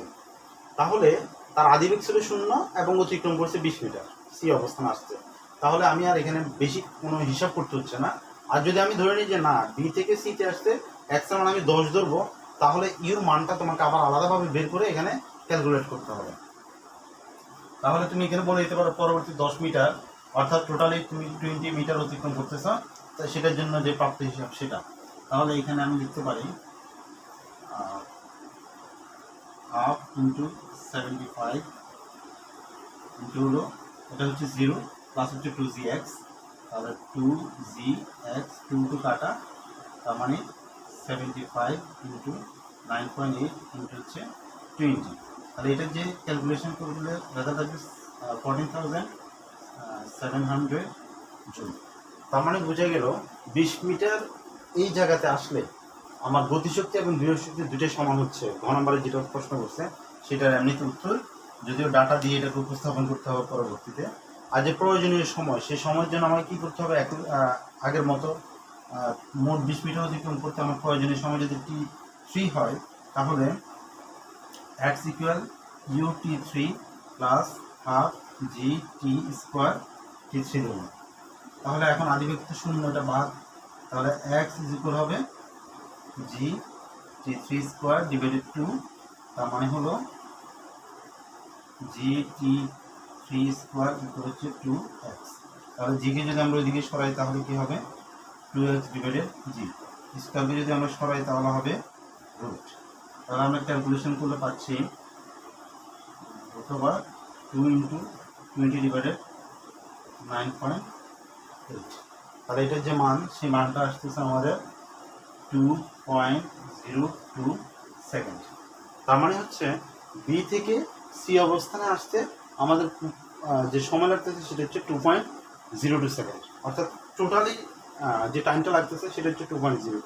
তাহলে তার আদিবেগ ছিল 0 এবং অতিক্রম করছে 20 মিটার, সি অবস্থানে আসছে। তাহলে আমি আর এখানে বেশি কোনো হিসাব করতে হচ্ছে না, আর যদি আমি ধরে নিই যে না বি থেকে সিতে আসতে এক্স এর মান আমি 10 ধরবো, তাহলে ইউর মানটা তোমাকে আবার আলাদাভাবে বের করে এখানে ক্যালকুলেট করতে হবে। তাহলে তুমি এখানে বলে দিতে পারো পরবর্তী 10 মিটার অর্থাৎ টোটালি তুমি 20 মিটার অতিক্রম করতেছ, তাই সেটার জন্য যে প্রাপ্ত হিসাব সেটা। তাহলে এখানে আমি লিখতে পারি হাফ ইন্টু 75 ইন্টু হলো এটা হচ্ছে 0 প্লাস হচ্ছে 2gx, তাহলে 2gx 2 কাটা, তার মানে 75 ইন্টু 9.8 ইন্টু হচ্ছে 20। তাহলে এটার যে ক্যালকুলেশন করলে রেজাল্ট আসবে 14,700 জুল। তার মানে বোঝা গেল 20 মিটার এই জায়গাতে আসলে আমার গতিশক্তি এবং দৃঢ়শক্তি দুটোই সমান হচ্ছে। ঘ নম্বরে যেটা প্রশ্ন করছে সেটার এমনিতে উত্তর, যদিও ডাটা দিয়ে এটাকে উপস্থাপন করতে হবে পরবর্তীতে। আর যে প্রয়োজনীয় সময়, সেই সময়ের জন্য আমাকে কী করতে হবে, আগের মতো মোট 20 মিটার অতিক্রম করতে আমার প্রয়োজনীয় সময় যদি t3 হয়, তাহলে x equal ut3 plus half gt square t3 দেবো। তাহলে এখন আদিব্যক্তি শূন্য, এটা বাদ, তাহলে x ইজ ইকুয়াল হবে g t3 স্কোয়ার ডিভাইডেড 2, তার মানে হলো g t3 স্কোয়ার ইকুয়াল হচ্ছে 2x। তাহলে g কে যদি আমরা ওইদিকে সরাই তাহলে কি হবে 2x ডিভাইডেড g, স্কোয়ারকে যদি আমরা সরাই তাহলে হবে রুট। তাহলে আমরা ক্যালকুলেশন করলে পাচ্ছি অথবা 2 ইন্টু 20 ডিভাইডেড 9.8। তাহলে এটার যে মান, সেই মানটা আসতেছে আমাদের 2.02 সেকেন্ড। তার মানে হচ্ছে বি থেকে সি অবস্থানে আসতে আমাদের যে সময় লাগতেছে সেটা হচ্ছে 2.02 সেকেন্ড, অর্থাৎ টোটালি যে টাইমটা লাগতেছে সেটা হচ্ছে 2.02।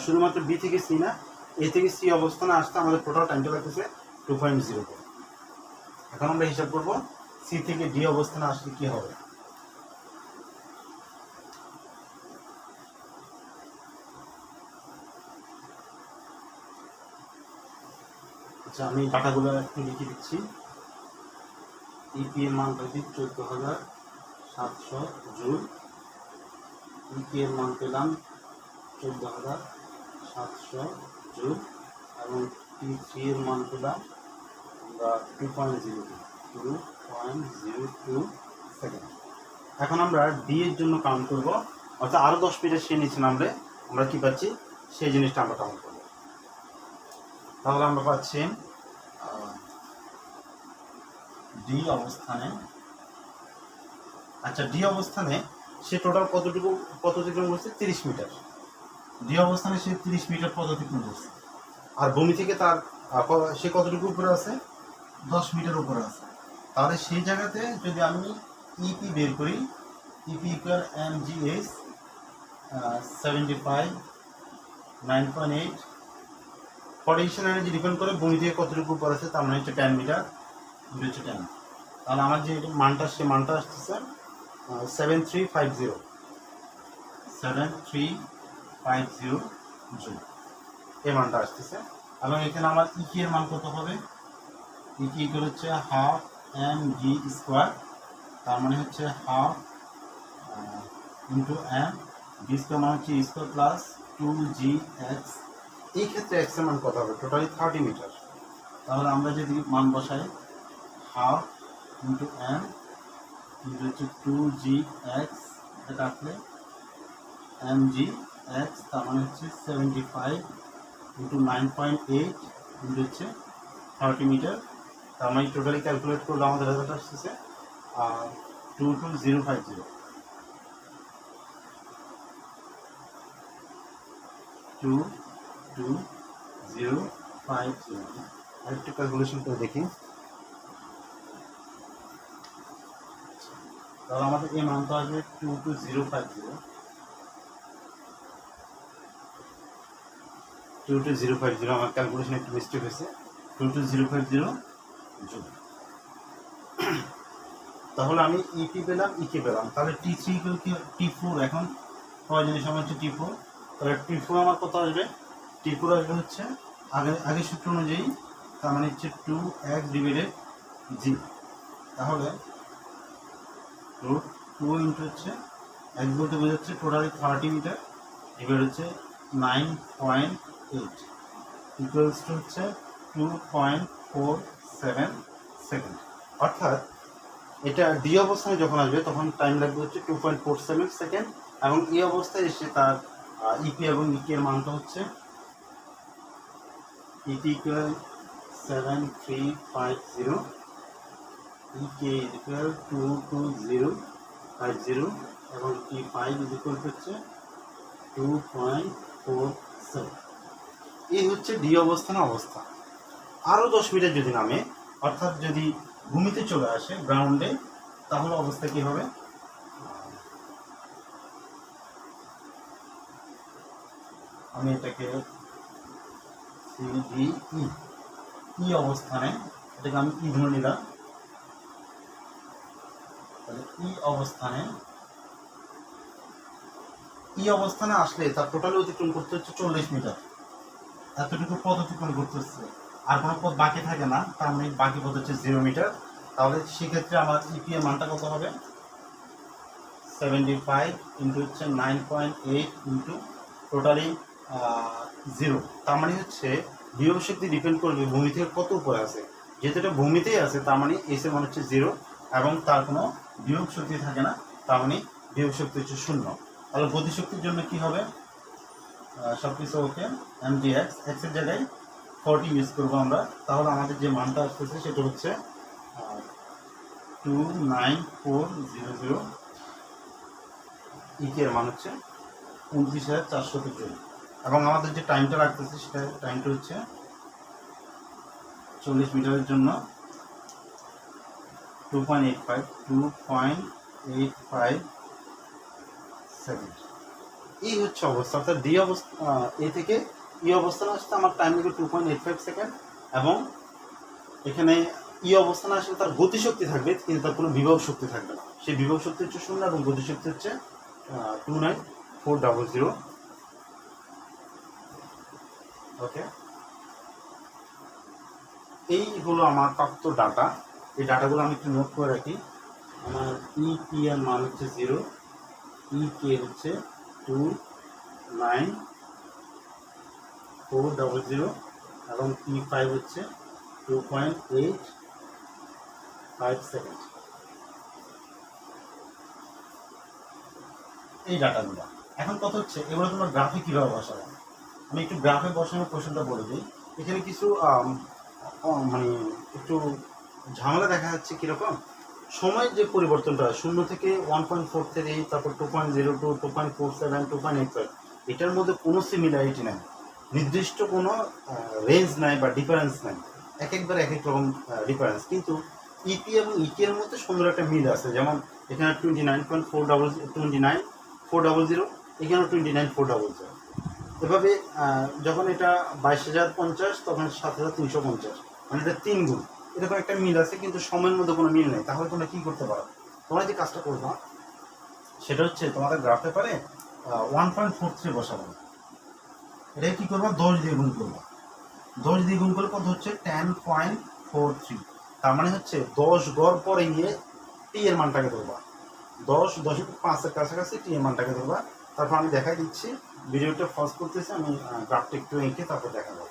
শুধুমাত্র বি থেকে সি না, এ থেকে সি অবস্থানে আসতে আমাদের টোটাল টাইমটা লাগতেছে 2.02। এখন আমরা হিসাব করবো সি থেকে ডি অবস্থানে আসলে কি হবে। আচ্ছা, আমি ডাটাগুলো একটু লিখে দিচ্ছি। ইপি এর মান পেয়েছি 14,700 জুল, ইপি এর মান পেলাম 14,700 জুল, এবং T3 এর মান পেলাম আমরা 2.02 সেকেন্ড। এখন আমরা ডি এর জন্য কাউন্ট করবো, অর্থাৎ আরও 10 মিটার সে নিচে নামলে আমরা কি পাচ্ছি সেই জিনিসটা আমরা কাউন্ট করবো। তাহলে আমরা পাচ্ছি ডি অবস্থানে, আচ্ছা ডি অবস্থানে সে টোটাল পথ অতিক্রম করছে 30 মিটার। ডি অবস্থানে সে 30 মিটার পথ অতিক্রম করছে, আর ভূমি থেকে তার সে কতটুকু উপরে আছে, 10 মিটার উপরে আছে। তাহলে সেই জায়গাতে যদি আমি ইপি বের করি, E P equal mgh 75 9.8, potential energy depend করে ভূমি থেকে কতটুকু উপর আছে, তার মানে হচ্ছে 10 মিটার, হচ্ছে 10। তাহলে আমার যে মানটা, সে মানটা আসতেছে 7350 জুল, এই মানটা আসতেছে। এবং এখানে আমার ইকি এর মান কত হবে, ইকি ইকুয়াল হচ্ছে হাফ এম জি স্কোয়ার, তার মানে হচ্ছে half into M, G square মানে হচ্ছে স্কোয়ার প্লাস 2gx। এই ক্ষেত্রে এক্স এর মান কত হবে, টোটালি 30 মিটার। তাহলে আমরা যদি মান বসাই হাফ ইন্টু এম ইন্টু হচ্ছে 2gx, এটা কাটলে mgx, তার মানে হচ্ছে 75 ইন্টু 9.8 ইন্টু হচ্ছে 30 মিটার। তার মানে টোটালি ক্যালকুলেট করলে আমাদের রেজাল্ট আসতেছে 22050। 22050 আরেকটু ক্যালকুলেশন করে দেখি। তাহলে আমাদের এই মানটা আসবে 22050। আমার ক্যালকুলেশন একটু মিস্টেক হয়েছে, 22050 জুল। তাহলে আমি ইপি পেলাম, ইকে পেলাম। তাহলে T3 কি T4, এখন প্রয়োজনীয় সময় হচ্ছে T4। তাহলে T4 আমার কত আসবে, T4 আসবে হচ্ছে আগের সূত্র অনুযায়ী, তার মানে হচ্ছে 2x ডিভাইডেড জি। তাহলে √2 ইন্টু হচ্ছে এক বলতে বোঝাচ্ছে টোটালি 30 মিটার, এবার হচ্ছে 9.8 ইকুয়ালস টু হচ্ছে 2.47 সেকেন্ড। অর্থাৎ এটা ডি অবস্থানে যখন আসবে তখন টাইম লাগবে হচ্ছে 2.47 সেকেন্ড, এবং এই অবস্থায় এসে তার ইপি এবং ইকে এর মানটা হচ্ছে ইপি ইকুয়াল 7350, ইকে ইকুয়াল 22050, এবং টি5 ইকুয়াল হচ্ছে 2.47। এই হচ্ছে ডি অবস্থানে অবস্থা। আরও 10 মিটার যদি নামে, অর্থাৎ যদি ভূমিতে চলে আসে গ্রাউন্ডে, তাহলে অবস্থা কি হবে? আমি এটাকে সিডিই ই অবস্থানে, এটাকে আমি ই ধরে নিলাম, তাহলে ই অবস্থানে আসলে তার টোটালি অতিক্রম করতে হচ্ছে 40 মিটার। এতটুকু পথ অতিক্রম করতে হচ্ছে, আর কোনো পথ বাকি থাকে না, তার মানে বাকি পথ হচ্ছে 0 মিটার। তাহলে সেক্ষেত্রে আমার ইপি এর মানটা কত হবে? 75 ইন্টু হচ্ছে 9.8 ইন্টু টোটালি 0। তার মানে হচ্ছে বিভব শক্তি ডিপেন্ড করবে ভূমি থেকে কত উপরে আছে। যেহেতু এটা ভূমিতেই আছে, তার মানে এস এর মান হচ্ছে 0 এবং তার কোনো বিভব শক্তি থাকে না, তার মানে বিভব শক্তি হচ্ছে 0। তাহলে গতিশক্তির জন্য কি হবে? সব কিছু ওকে, এমজি এক্স এর জায়গায় 40 ইউজ করবো আমরা। তাহলে আমাদের যে মানটা আসতেছে সেটা হচ্ছে 29400, ইকে এর মান হচ্ছে 29400 জুল, এবং আমাদের যে টাইমটা লাগতেছে সেটা টাইমটা হচ্ছে 40 মিটারের জন্য 2.85 সেকেন্ড। এই হচ্ছে অবস্থা। অর্থাৎ ডি অবস্থা, এ থেকে ই অবস্থানে আসতে আমার টাইম লাগবে 2.85 সেকেন্ড, এবং এখানে ই অবস্থানে আসলে তার গতিশক্তি থাকবে কিন্তু তার কোনো বিভব শক্তি থাকবে না। সেই বিভব শক্তি হচ্ছে 0 এবং গতিশক্তি হচ্ছে 29400। ওকে, এই হলো আমার প্রাপ্ত ডাটা। এই ডাটাগুলো আমি একটু নোট করে রাখি। আমার ইপি এর মান হচ্ছে 0, ইকে হচ্ছে 29400, এবং টি5 হচ্ছে 2.85 সেকেন্ড। এই ডাটাগুলো এখন কত হচ্ছে, এগুলো তোমার গ্রাফে কীভাবে বসাবো? আমি একটু গ্রাফে বসানোর প্রশ্নটা বলে দিই। এখানে কিছু মানে একটু ঝামেলা দেখা যাচ্ছে। কীরকম? সময়ের যে পরিবর্তনটা হয় 0 থেকে 1.43, তারপর 2.02, 2.47, 2.85, এটার মধ্যে কোনো সিমিলারিটি নাই, নির্দিষ্ট কোনো রেঞ্জ নাই বা ডিফারেন্স নাই, একবার এক এক রকম ডিফারেন্স। কিন্তু ইপি এবং ইকে এর মধ্যে সুন্দর একটা মিল আছে। যেমন এখানে 29.400, এখানেও 29.400। এভাবে যখন এটা 22,050 তখন 7,350, মানে এটা 3 গুণ, এরকম একটা মিল আছে, কিন্তু সময়ের মধ্যে কোনো মিল নেই। তাহলে তোমরা কী করতে পারো? তোমরা যে কাজটা করবা সেটা হচ্ছে তোমাদের গ্রাফ পেপারে 1.43 বসাবো। এটা কী করবা? 10 দিয়ে গুণ করবা। 10 দিয়ে গুণ করলে কত হচ্ছে? 10.43। তার মানে হচ্ছে 10 গড় পরে গিয়ে টি এর মানটাকে ধরবা, 10.5-এর কাছাকাছি টি এর মানটাকে ধরবা। তারপর আমি দেখাই দিচ্ছি, ভিডিওটা পজ করতেছি, আমি গ্রাফটা একটু এঁকে তারপর দেখাবো।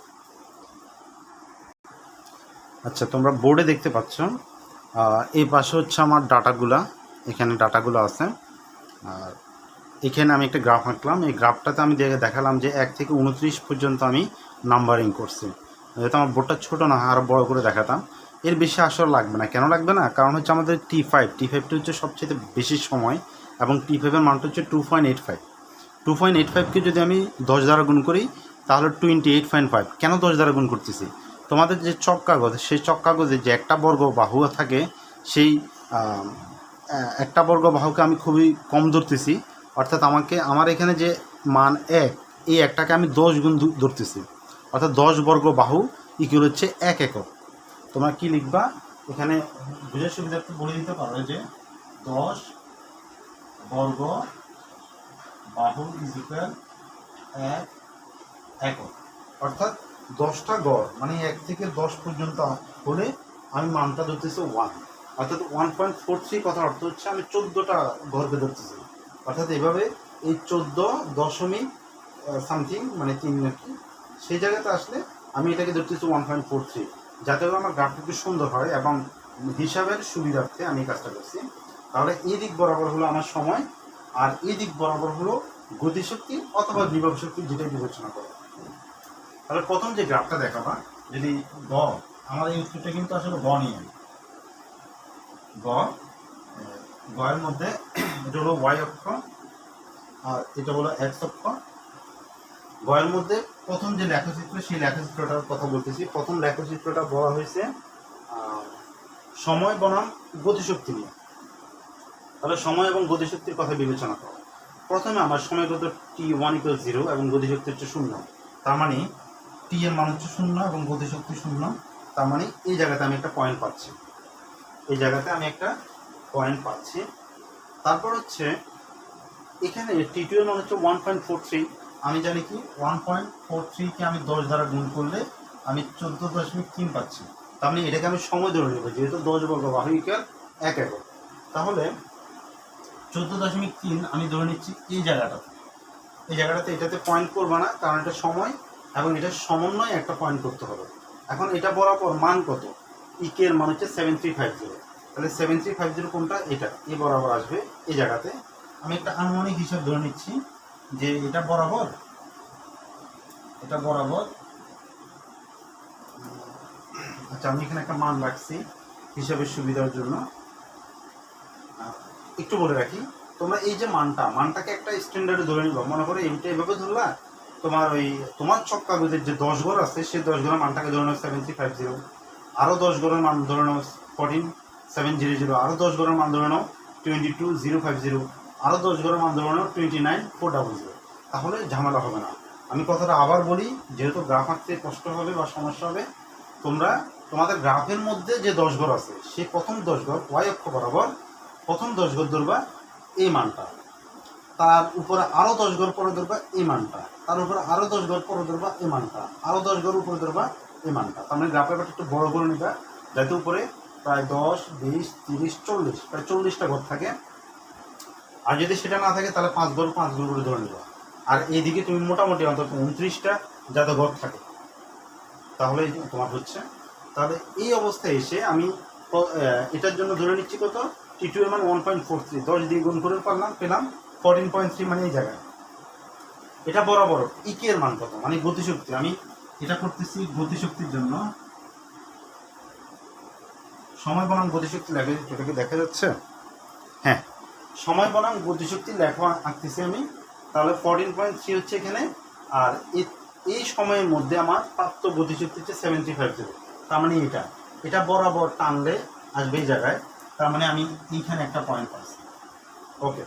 আচ্ছা, তোমরা বোর্ডে দেখতে পাচ্ছ, এই পাশে হচ্ছে আমার ডাটাগুলা, এখানে ডাটাগুলো আছে। আর এখানে আমি একটা গ্রাফ আঁকলাম। এই গ্রাফটাতে আমি দেখালাম যে 1 থেকে 29 পর্যন্ত আমি নাম্বারিং করছি। যেহেতু আমার বোর্ডটা ছোটো না, আরও বড় করে দেখাতাম। এর বেশি আসলে লাগবে না। কেন লাগবে না? কারণ হচ্ছে আমাদের টি5টা হচ্ছে সবচেয়ে বেশি সময়, এবং টি5-এর মানটা হচ্ছে 2.85। 2.85কে যদি আমি 10 দ্বারা গুণ করি তাহলে 28.5। কেন 10 দ্বারা গুণ করতেছি? তোমাদের যে চক কাগজ, সেই চক কাগজে যে একটা বর্গ বাহু থাকে, সেই একটা বর্গ বাহুকে আমি খুবই কম ধরতেছি। অর্থাৎ আমার এখানে যে মান 1, এই একটাকে আমি 10 গুণ ধরতেছি। অর্থাৎ 10 বর্গ বাহু ইকুয়াল হচ্ছে 1 একক। তোমরা কি লিখবা? এখানে বুঝার সুবিধার্থে বলে দিতে পারো যে 10 বর্গ বাহু ইজ ইকুয়াল 1 একক। অর্থাৎ 10টা গড়, মানে 1 থেকে 10 পর্যন্ত হলে আমি মানটা ধরতেছি 1। অর্থাৎ 1.43 কথার অর্থ হচ্ছে আমি 14টা গড়কে ধরতেছি। অর্থাৎ এভাবে এই 14 সামথিং মানে 3 নাকি সেই জায়গাতে আসলে আমি এটাকে ধরতেছি 1.43, যাতে করে আমার গ্রাফটা একটু সুন্দর হয় এবং হিসাবের সুবিধার্থে আমি এই কাজটা করছি। তাহলে এই দিক বরাবর হলো আমার সময়, আর এই দিক বরাবর হলো গতিশক্তি অথবা বিভব শক্তি, যেটাই বিবেচনা করো। তাহলে প্রথম যে গ্রাফটা দেখাবা, যদি গ, আমার এই উত্তরটা কিন্তু আসলে গ নিয়ে গ এর মধ্যে এটা হলো ওয়াই অক্ষ আর এটা হলো এক্স অক্ষ। গ এর মধ্যে প্রথম যে লেখচিত্র, সেই লেখচিত্রটার কথা বলতেছি। প্রথম লেখচিত্রটা বলা হয়েছে সময় বনাম গতিশক্তি নিয়ে। তাহলে সময় এবং গতিশক্তির কথা বিবেচনা করো। প্রথমে আমার সময়গত t1 = 0 এবং গতিশক্তি হচ্ছে 0। তার মানে টি এর মান হচ্ছে 0 এবং গতিশক্তি 0। তার মানে এই জায়গাতে আমি একটা পয়েন্ট পাচ্ছি, এই জায়গাতে আমি একটা পয়েন্ট পাচ্ছি। তারপর হচ্ছে এখানে t2 এর মান হচ্ছে 1.43। আমি জানি কি 1.43 কে আমি 10 দ্বারা গুণ করলে আমি 14.3 পাচ্ছি। তার মানে এটাকে আমি সময় ধরে নেব, যেহেতু 10 বর্গ বাহু = 1 একক। তাহলে 14.3 আমি ধরে নিচ্ছি এই জায়গাটাতে। এই জায়গাটাতে এটাতে পয়েন্ট করবো না, কারণ এটা সময় এবং এটার সমন্বয়ে একটা পয়েন্ট করতে হবে। এখন এটা বরাবর মান কত? ইকে এর মান হচ্ছে 7350। তাহলে 7350 কোনটা? এটা এ বরাবর আসবে এই জায়গাতে। আমি একটা আনুমানিক হিসাব ধরে নিচ্ছি যে এটা বরাবর আচ্ছা, আমি এখানে একটা মান রাখছি হিসাবের সুবিধার জন্য। একটু বলে রাখি, তোমরা এই যে মানটাকে একটা স্ট্যান্ডার্ডে ধরে নিবা। মনে করো এইটা এভাবে ধরলা, তোমার চক কাগজের যে 10 ঘর আছে সেই 10 ঘরের মানটাকে ধরে নাও 7350, আরও 10 ঘরের মান ধরে নাও 14700, আরও 10 ঘরের মান ধরে নাও 22050, আরও 10 ঘরের মান ধরে নাও 29400। তাহলে ঝামেলা হবে না। আমি কথাটা আবার বলি, যেহেতু গ্রাফ আঁকতে কষ্ট হবে বা সমস্যা হবে, তোমাদের গ্রাফের মধ্যে যে 10 ঘর আছে সেই প্রথম 10 ঘর ওয়াই অক্ষ বরাবর প্রথম 10 ঘর ধরবা এই মানটা, তার উপরে আরও 10 ঘর পরে ধরবা এই মানটা, তার উপরে আরও 10 ঘর পরে ধরবা এই মানটা, আরও 10 ঘর উপরে ধরবা এই মানটা। তার মানে গ্রাফের ব্যাপারটা একটু বড় করে নিবা, যাতে উপরে প্রায় 10, 20, 30, 40 প্রায় 40টা ঘর থাকে। আর যদি সেটা না থাকে তাহলে 5 ঘর করে ধরে নিবা। আর এইদিকে তুমি মোটামুটি অন্তত 29টা যাতে ঘর থাকে, তাহলে তোমার হচ্ছে। তাহলে এই অবস্থায় এসে আমি এটার জন্য ধরে নিচ্ছি কত? t2 এর মান 1.43, 10 দিয়ে গুণ করে পেলাম 14.3, মানে এই জায়গায়। এটা বরাবর ইকে এর মান কত? মানে গতিশক্তি। আমি এটা করতেছি গতিশক্তির জন্য। সময় বনাম গতিশক্তি লেখা, এটাকে দেখা যাচ্ছে? হ্যাঁ, সময় বনাম গতিশক্তি লেখা আঁকতেছি আমি। তাহলে 14.3 হচ্ছে এখানে, আর এই সময়ের মধ্যে আমার প্রাপ্ত গতিশক্তি হচ্ছে 75। তার মানে এটা বরাবর টানলে আসবে এই জায়গায়। তার মানে আমি এইখানে একটা পয়েন্ট পাচ্ছি। ওকে,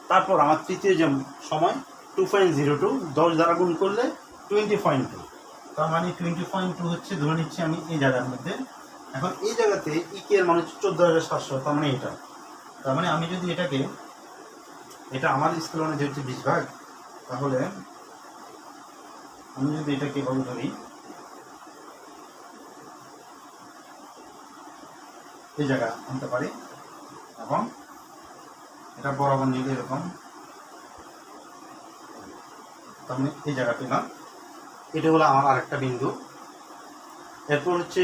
তারপর আমার তৃতীয় যে সময় 2.02, 10 দ্বারা গুণ করলে 20.2। তার মানে 20.2 হচ্ছে ধরে নিচ্ছি আমি এই জায়গার মধ্যে। এখন এই জায়গাতে ইকে এর মান হচ্ছে 14700। তার মানে এটা, তার মানে আমি যদি এটা আমার স্কেলনে যে হচ্ছে 20 ভাগ, তাহলে আমি যদি এটাকে এভাবে ধরি, এই জায়গা আনতে পারি এবং এটা বরাবর নিলে এরকম, তার মানে এই জায়গা পেলাম। এটা হলো আমার আরেকটা বিন্দু। এরপর হচ্ছে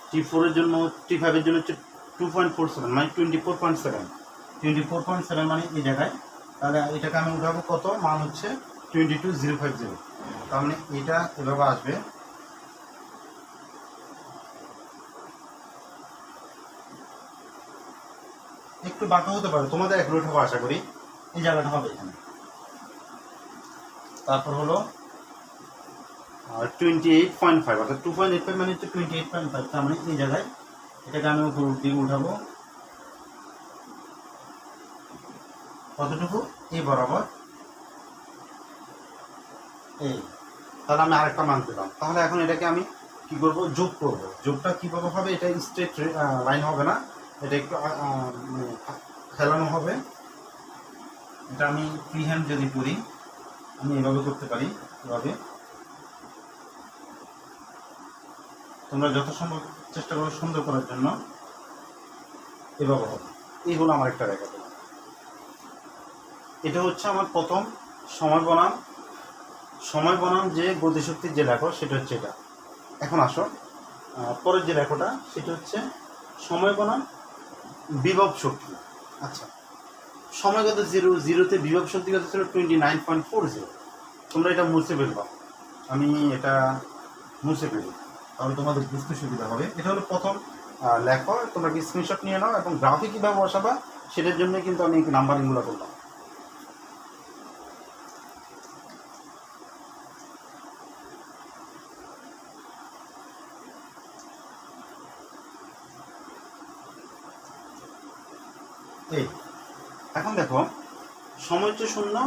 T4 এর জন্য, T5 এর জন্য হচ্ছে 2.47, মানে 24.7 মানে এই জায়গায়। তাহলে এটাকে আমি উঠাবো কত? মান হচ্ছে 22050। তার মানে এটা এভাবে আসবে। একটু বাঁকা হতে পারে, তোমাদের অ্যাকুরেট হবে আশা করি। এই জায়গাটা হবে এখানে। তারপর হলো 28.5, অর্থাৎ 2.85 মানে হচ্ছে 28.5। তার মানে এই জায়গায় এটাকে আমি উপর দিকে উঠাবো কতটুকু? এই বরাবর এই। তাহলে আমি আরেকটা মান পেলাম। তাহলে এখন এটাকে আমি কি করব? যোগ করব। যোগটা কিভাবে হবে? এটা স্ট্রেট লাইন হবে না, এটা একটু খেলানো হবে। এটা আমি ফ্রি হ্যান্ড যদি করি, আমি এভাবে করতে পারি। এভাবে তোমরা যথাসম্ভব চেষ্টা করো সুন্দর করার জন্য। এভাবে হবে। এই হলো আমার একটা রেখা। এটা হচ্ছে আমার প্রথম সময় বনাম যে গতিশক্তির যে লেখ সেটা হচ্ছে এটা। এখন আসো পরের যে লেখটা সেটা হচ্ছে সময় বনাম বিভব শক্তি। আচ্ছা, সময়গত জিরোতে বিভব শক্তি কত ছিল 29.40। তোমরা এটা মুছে ফেলবা, আমি এটা মুছে ফেলি তাহলে তোমাদের বুঝতে সুবিধা হবে। এটা হলো প্রথম লেখো, তোমরা কি স্ক্রিনশট নিয়ে নাও এবং গ্রাফে কীভাবে বসাবা সেটার জন্য কিন্তু আমি নাম্বারিংগুলো করলাম। এই এখন দেখো সময় হচ্ছে 0,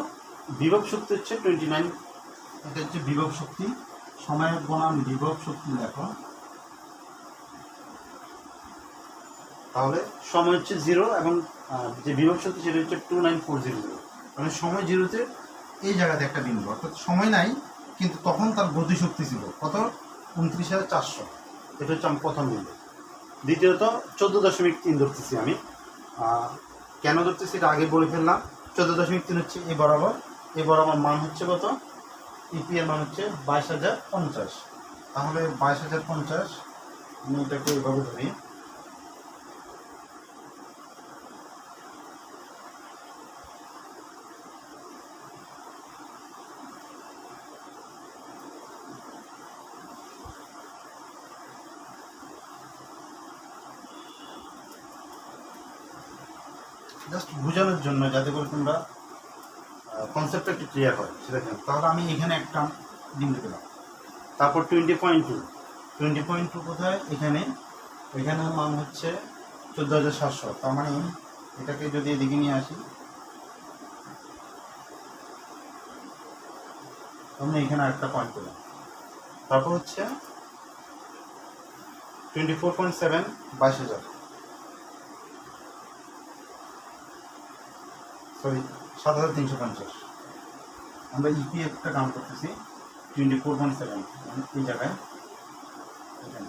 বিভব শক্তি হচ্ছে 29। এটা হচ্ছে বিভব শক্তি, সময় বনাম বিভব শক্তি দেখো। তাহলে সময় হচ্ছে 0 এবং যে বিভব শক্তি সেটা হচ্ছে 29400। মানে সময় 0-তে এই জায়গাতে একটা বিন্দু, অর্থাৎ সময় নাই কিন্তু তখন তার গতিশক্তি ছিল কত 29,400। এটা হচ্ছে আমার প্রথম বিন্দু। দ্বিতীয়ত 14.3 ধরতেছি আমি। কেন ধরতেছি এটা আগে বলে ফেললাম। 14.3 হচ্ছে এ বরাবর মান হচ্ছে কত, ইপি এর মান হচ্ছে 22,050। তাহলে 22,050 আমি এটাকে এভাবে ধরি। জাস্ট বোঝানোর জন্য যাতে করে তোমরা কনসেপ্টটা একটু ক্লিয়ার হয় সেটা জন্য। তাহলে আমি এখানে একটা বিন্দু পেলাম। তারপর 20.2 কোথায়, এখানে মান হচ্ছে 14,700। তার মানে এটাকে যদি এদিকে নিয়ে আসি তাহলে এখানে আরেকটা পয়েন্ট পেলাম। তারপর হচ্ছে 24.7 22,000, সরি 7,350। আমরা ইপিএফটা কাউন্ট করতেছি 24.7 এই জায়গায় এখানে,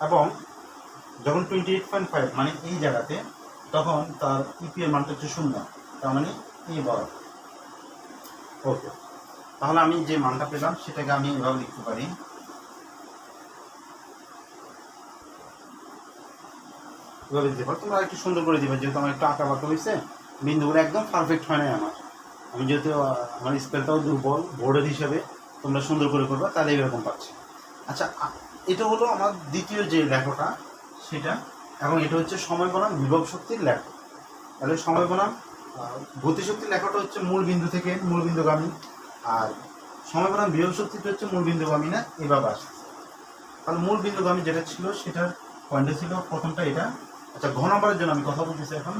এবং যখন 28.5 মানে এই জায়গাতে তখন তার ইপিএর মানটা হচ্ছে 0। তার মানে এই বরাবর। ওকে, তাহলে আমি যে মানটা পেলাম সেটাকে আমি এভাবে লিখতে পারি। এভাবে দিতে পারো, তোমরা একটু সুন্দর করে দিবে, যেহেতু আমার একটু আঁকা বাঁকা হয়েছে, বিন্দুগুলো একদম পারফেক্ট হয় নাই আমার। আমি যেহেতু আমার স্পেলটাও দুর্বল বোর্ডের হিসাবে, তোমরা সুন্দর করে করবা তাহলে এরকম পাচ্ছি। আচ্ছা, এটা হলো আমার দ্বিতীয় যে লেখাটা সেটা, এবং এটা হচ্ছে সময় বনাম বিভব শক্তির লেখ। তাহলে সময় বনাম গতিশক্তির লেখাটা হচ্ছে মূল বিন্দু থেকে মূল বিন্দুগামী, আর সময় বনাম বিভব শক্তিটা হচ্ছে মূল বিন্দুগামী না, এভাবে আসছে। তাহলে মূল বিন্দুগামী যেটা ছিল সেটার পয়েন্টে ছিল প্রথমটা এটা। আচ্ছা, ঘ নম্বরের জন্য আমি কথা বলতেছি এখন।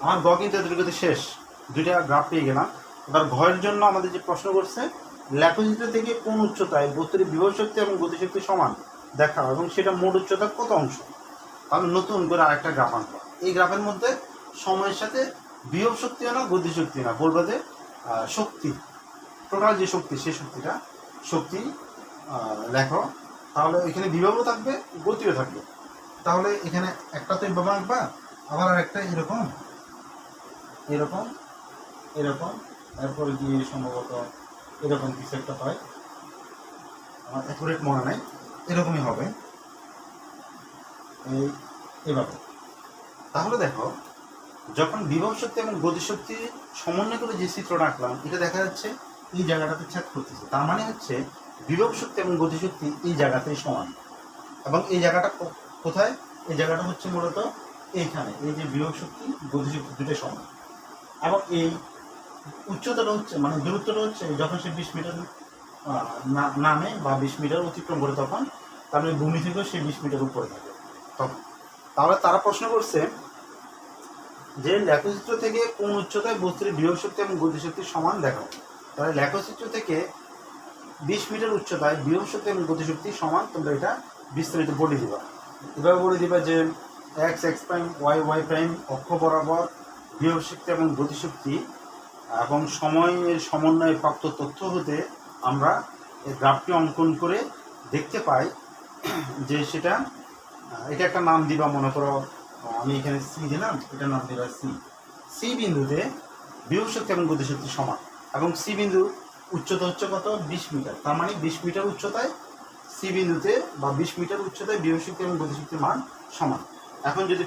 আমার গ কিন্তু এদের শেষ, দুইটা গ্রাফ পেয়ে গেলাম। এবার ঘয়ের জন্য আমাদের যে প্রশ্ন করছে, লেখচিত্র থেকে কোন উচ্চতায় বস্তুর বিভব শক্তি এবং গতিশক্তি সমান দেখা, এবং সেটা মোট উচ্চতার কত অংশ। তাহলে নতুন করে আরেকটা গ্রাফ আনবো। এই গ্রাফের মধ্যে সময়ের সাথে বিভব শক্তিও না গতিশক্তি না, বলবো যে শক্তি, টোটাল যে শক্তি সেই শক্তি লেখো। তাহলে এখানে বিভবও থাকবে গতিও থাকবে। তাহলে এখানে একটা তো এভাবে আঁকবা, আবার আরেকটা এরকম এরকম এরকম, তারপরে গিয়ে সম্ভবত এরকম কিছু একটা হয়, আমার অ্যাকুরেট মনে নাই, এরকমই হবে এভাবে। তাহলে দেখো, যখন বিভব শক্তি এবং গতিশক্তি সমন্বয় করে যে চিত্রটা আঁকলাম, এটা দেখা যাচ্ছে এই জায়গাটাতে ছেদ করতেছে। তার মানে হচ্ছে বিভব শক্তি এবং গতিশক্তি এই জায়গাতেই সমান, এবং এই জায়গাটা কোথায়, এই জায়গাটা হচ্ছে মূলত এইখানে। এই যে বিভব শক্তি গতিশক্তি দুটোই সমান, এবং এই উচ্চতাটা হচ্ছে মানে দূরত্বটা হচ্ছে যখন সে 20 মিটার নামে বা 20 মিটার অতিক্রম করে, তখন তার মানে ভূমি থেকেও সে 20 মিটার উপরে থাকে তখন। তাহলে তারা প্রশ্ন করছে যে লেখচিত্র থেকে কোন উচ্চতায় বস্তুর বিভব শক্তি এবং গতিশক্তি সমান দেখাও। তাহলে লেখচিত্র থেকে 20 মিটার উচ্চতায় বিভব শক্তি এবং গতিশক্তি সমান, তোমরা এটা বিস্তারিত বলে দিবা। এভাবে বলে দিবা যে এক্স প্রাইম ওয়াই প্রাইম অক্ষ বরাবর বিভব শক্তি এবং গতিশক্তি এবং সময়ের সমন্বয়ে প্রাপ্ত তথ্য হতে আমরা এই গ্রাফটি অঙ্কন করে দেখতে পাই যে সেটা, এটা একটা নাম দিবা, মনে করো আমি এখানে সি দিলাম, এটার নাম দিবা সি বিন্দুতে বিভব শক্তি এবং গতিশক্তি সমান, এবং সি বিন্দু উচ্চতা হচ্ছে কত 20 মিটার, তার মানে 20 মিটার উচ্চতায় সি বিন্দুতে বা 20 মিটার উচ্চতায় বিভব শক্তি এবং গতিশক্তির মান সমান। এখন যদি